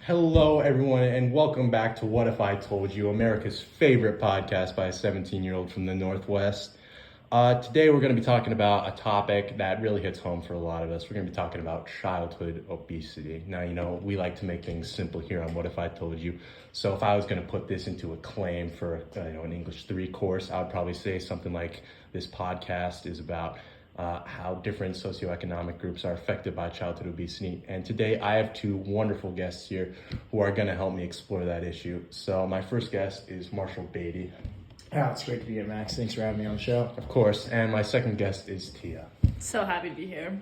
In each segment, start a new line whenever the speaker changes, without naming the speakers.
Hello, everyone, and welcome back to What If I Told You, America's favorite podcast by a 17-year-old from the Northwest. Today, we're going to be talking about a topic that really hits home for a lot of us. We're going to be talking about childhood obesity. Now, we like to make things simple here on What If I Told You. So if I was going to put this into a claim for an English 3 course, I would probably say something like this podcast is about how different socioeconomic groups are affected by childhood obesity. And today I have two wonderful guests here who are going to help me explore that issue. So my first guest is Marshall Beatty.
Yeah, it's great to be here, Max. Thanks for having me on the show.
Of course. And my second guest is Tia.
So happy to be here.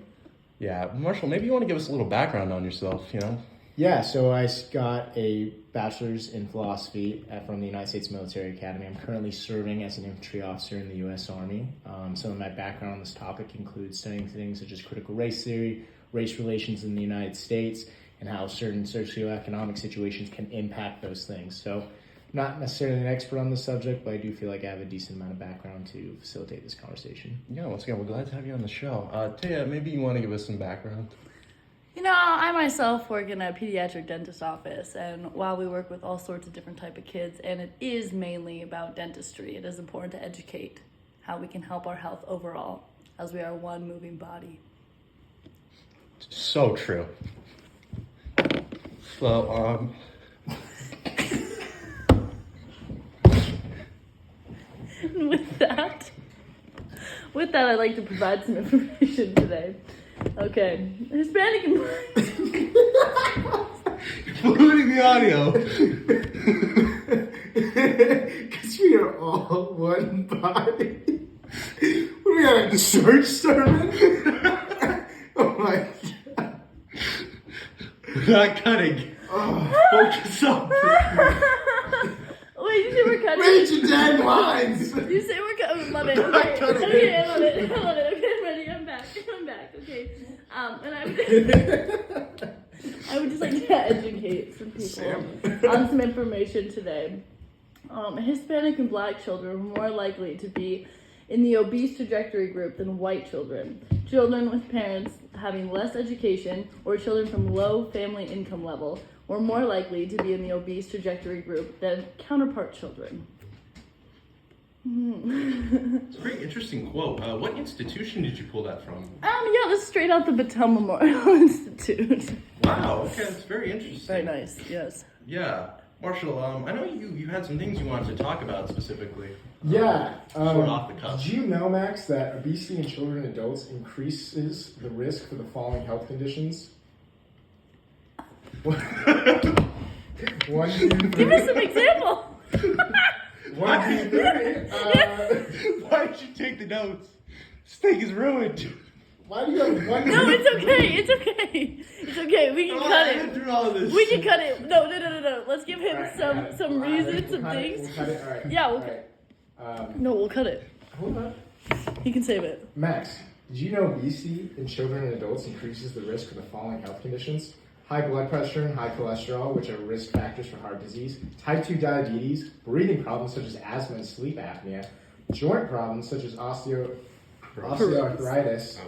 Yeah, Marshall, maybe you want to give us a little background on yourself,
Yeah, so I got a bachelor's in philosophy from the United States Military Academy. I'm currently serving as an infantry officer in the U.S. Army. Some of my background on this topic includes studying things such as critical race theory, race relations in the United States, and how certain socioeconomic situations can impact those things. So not necessarily an expert on the subject, but I do feel like I have a decent amount of background to facilitate this conversation.
Yeah, once again, we're glad to have you on the show. Tia, maybe you want to give us some background?
I myself work in a pediatric dentist office, and while we work with all sorts of different type of kids, and it is mainly about dentistry, it is important to educate how we can help our health overall, as we are one moving body.
So true. So,
With that, I'd like to provide some information today. Okay, Hispanic and
polluting the audio.
Because we are all one body. What, we got a church sermon? Oh my God.
We're not cutting. Focus on.
Wait, you say we're cutting?
Read your damn lines!
You say we're cutting? Love it. Okay, I love it. Okay, I'm ready. I'm back. Okay. And I would just like to educate some people on some information today. Hispanic and Black children are more likely to be in the obese trajectory group than white children. Children with parents having less education or children from low family income level were more likely to be in the obese trajectory group than counterpart children.
It's a very interesting quote. What institution did you pull that from?
Yeah, this is straight out the Battelle Memorial Institute.
Wow, okay, that's very interesting.
Very nice, yes.
Yeah. Marshall, I know you had some things you wanted to talk about specifically.
Yeah.
Sort of off the cuff.
Did you know, Max, that obesity in children and adults increases the risk for the following health conditions? One, two, three.
Give us some example.
1, 2, 3.
Why did you take the notes? This thing is ruined.
Why do you have 1?
No, it's okay. We can cut it.
Through all of this.
We can cut it. No. Let's give him
Right,
some reasons, some things.
We'll cut it. All right.
Yeah,
Right.
No, we'll cut it.
Hold on.
He can save it.
Max, did you know obesity in children and adults increases the risk for the following health conditions? High blood pressure and high cholesterol, which are risk factors for heart disease, type 2 diabetes, breathing problems such as asthma and sleep apnea, joint problems such as osteoarthritis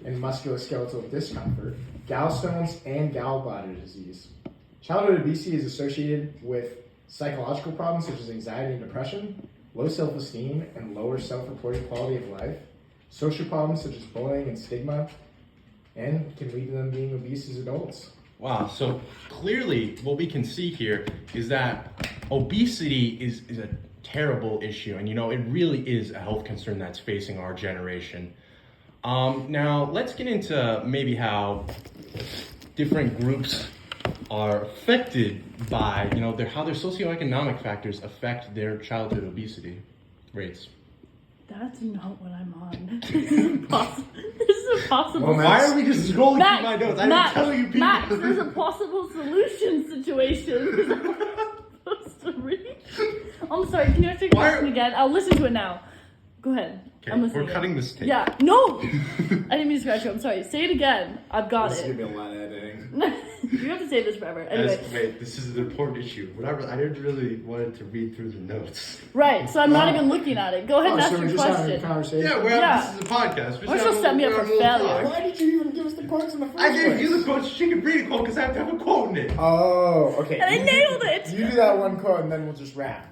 and musculoskeletal discomfort, gallstones, and gallbladder disease. Childhood obesity is associated with psychological problems such as anxiety and depression, low self-esteem, and lower self-reported quality of life, social problems such as bullying and stigma, and can lead to them being obese as adults.
Wow, so clearly what we can see here is that obesity is a terrible issue, and it really is a health concern that's facing our generation. Now, let's get into maybe how different groups are affected by, how their socioeconomic factors affect their childhood obesity rates.
That's not what I'm on. This is impossible.
Well, why are we just scrolling through my notes? I didn't tell you people.
Max, there's a possible solution situation. I'm supposed to read. I'm sorry, can you ask your question again? I'll listen to it now. Go ahead.
Okay,
I'm listening.
we're cutting this tape.
Yeah. No! I didn't mean to scratch you. I'm sorry. Say it again. I've got
This is
it.
gonna be a lot of editing.
You have to say this forever. Anyway.
Wait, this is an important issue. I didn't really want to read through the notes.
Right, so I'm not even looking at it. Go ahead and ask
so
your
we're just having a
question.
conversation.
Yeah,
Yeah.
this is a podcast.
Or she'll set me up for failure.
Why did you even give us the quotes in the first
I
place?
gave you the quote so she could read a quote because I have to have a quote in it.
Oh, okay.
And I nailed it!
You do that one quote and then we'll just wrap.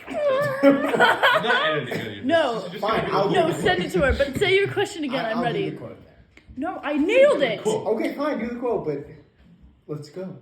I'm not editing any of this.
No.
This is just
Fine,
gonna be
I'll
the
No,
quote.
send it to her, but say your question again. I'm
I'll
ready.
do the quote then.
No, I nailed it!
Cool.
Okay, fine, do the quote, but let's go.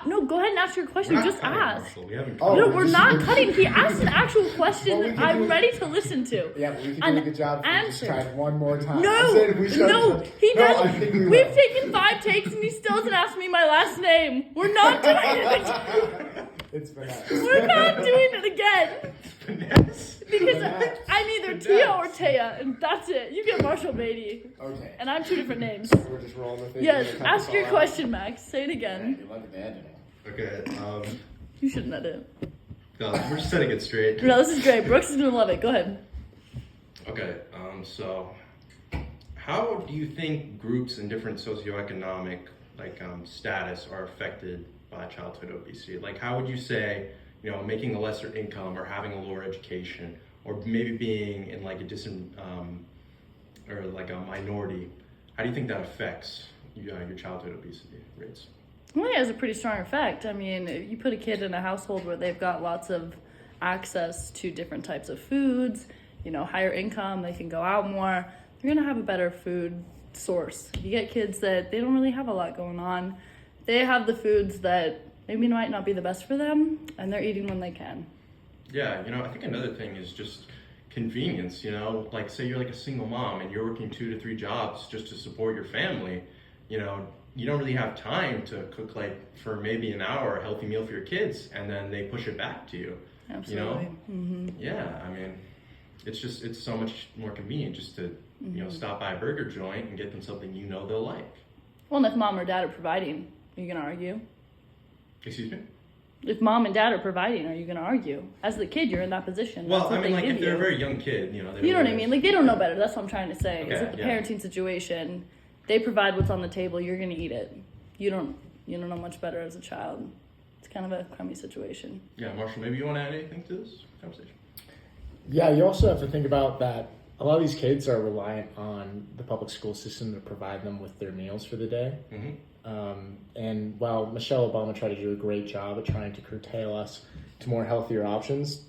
No, go ahead and ask your
We're
question.
not
Just
cutting,
ask.
Marshall. We haven't
Oh,
No,
cut.
we're
just-
not cutting. He asked an actual question
Well, we
that
can
I'm
do-
ready to listen to.
Yeah, but we can
And
do a good job if we just
answer.
try it one more time.
No,
I said we should-
no, he
No, I
doesn't.
think we will.
We've taken 5 takes and he still hasn't asked me my last name. We're not doing it again.
It's finesse.
We're not doing it again.
Finesse.
Because
Finesse.
I'm either Tia or Taya, and that's it. You get Marshall Beatty.
Okay.
And I'm 2 different names.
We're just rolling with it.
Yes,
We're gonna cut
ask
this
your
all
question, Max. Say it
out.
again.
You look at the editing.
Okay,
You shouldn't edit.
no, we're just setting it straight.
No, this is great. Brooks is gonna love it. Go ahead.
Okay, so how do you think groups in different socioeconomic status are affected by childhood obesity? Like, how would you say, making a lesser income or having a lower education or maybe being in like a or like a minority, how do you think that affects your childhood obesity rates?
Well, it has a pretty strong effect. I mean, if you put a kid in a household where they've got lots of access to different types of foods, higher income, they can go out more, they're going to have a better food source. You get kids that they don't really have a lot going on. They have the foods that maybe might not be the best for them, and they're eating when they can.
Yeah, I think another thing is just convenience, like say you're like a single mom and you're working 2 to 3 jobs just to support your family, you don't really have time to cook for maybe an hour a healthy meal for your kids, and then they push it back to you.
Absolutely. Mm-hmm.
Yeah, I mean, it's so much more convenient just to stop by a burger joint and get them something they'll like.
Well, and if mom or dad are providing, are you going to argue?
Excuse me?
If mom and dad are providing, are you going to argue? As the kid, you're in that position.
Well,
That's what
I mean,
they
like
give
if they're a
you.
very young kid, they
You know what I
realize-
mean? Like, they don't know better. That's what I'm trying to say. Is
Okay,
that the
yeah.
parenting situation, they provide what's on the table, you're going to eat it. You don't know much better as a child. It's kind of a crummy situation.
Yeah, Marshall, maybe you want to add anything to this conversation?
Yeah, you also have to think about that a lot of these kids are reliant on the public school system to provide them with their meals for the day.
Mm-hmm.
And while Michelle Obama tried to do a great job at trying to curtail us to more healthier options,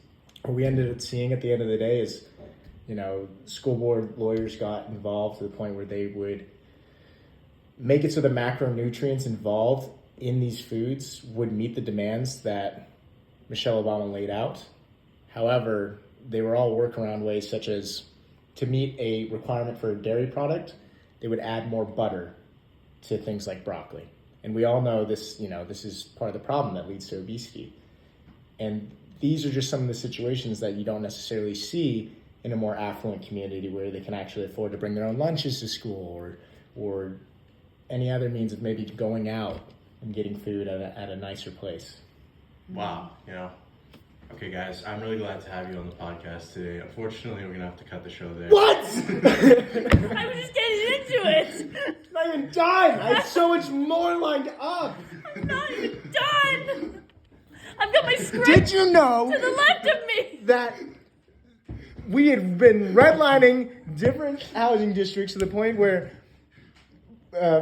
what we ended up seeing at the end of the day is, school board lawyers got involved to the point where they would make it so the macronutrients involved in these foods would meet the demands that Michelle Obama laid out. However, they were all workaround ways, such as to meet a requirement for a dairy product, they would add more butter to things like broccoli. And we all know this, this is part of the problem that leads to obesity. And these are just some of the situations that you don't necessarily see in a more affluent community where they can actually afford to bring their own lunches to school or any other means of maybe going out and getting food at a nicer place.
Wow, Okay, guys, I'm really glad to have you on the podcast today. Unfortunately, we're going to have to cut the show there.
What?
I was just getting into it.
Not even done. I have so much more lined up.
I'm not even done. I've got my script
Did you know
to the left of me.
that we had been redlining different housing districts to the point where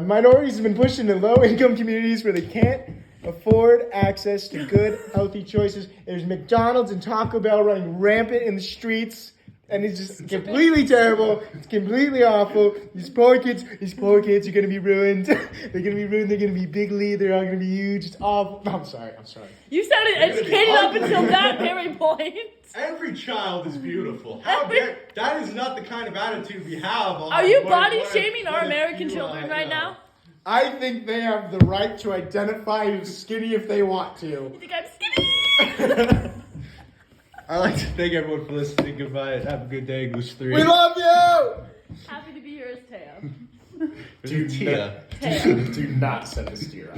minorities have been pushed into low-income communities where they can't afford access to good, healthy choices. There's McDonald's and Taco Bell running rampant in the streets, and it's just completely terrible. It's completely awful. These poor kids are going to be ruined. They're going to be ruined. They're going to be bigly. They're all going to be huge. It's awful. No, I'm sorry.
You sounded educated up until that very point.
Every child is beautiful. That is not the kind of attitude we have.
Are you body shaming our American children right now?
I think they have the right to identify as skinny if they want to.
You think I'm skinny?
I'd like to thank everyone for listening. Goodbye. Have a good day, Goose 3.
We love you!
Happy to be here as Taya.
Tia.
Taya.
Do not send this to your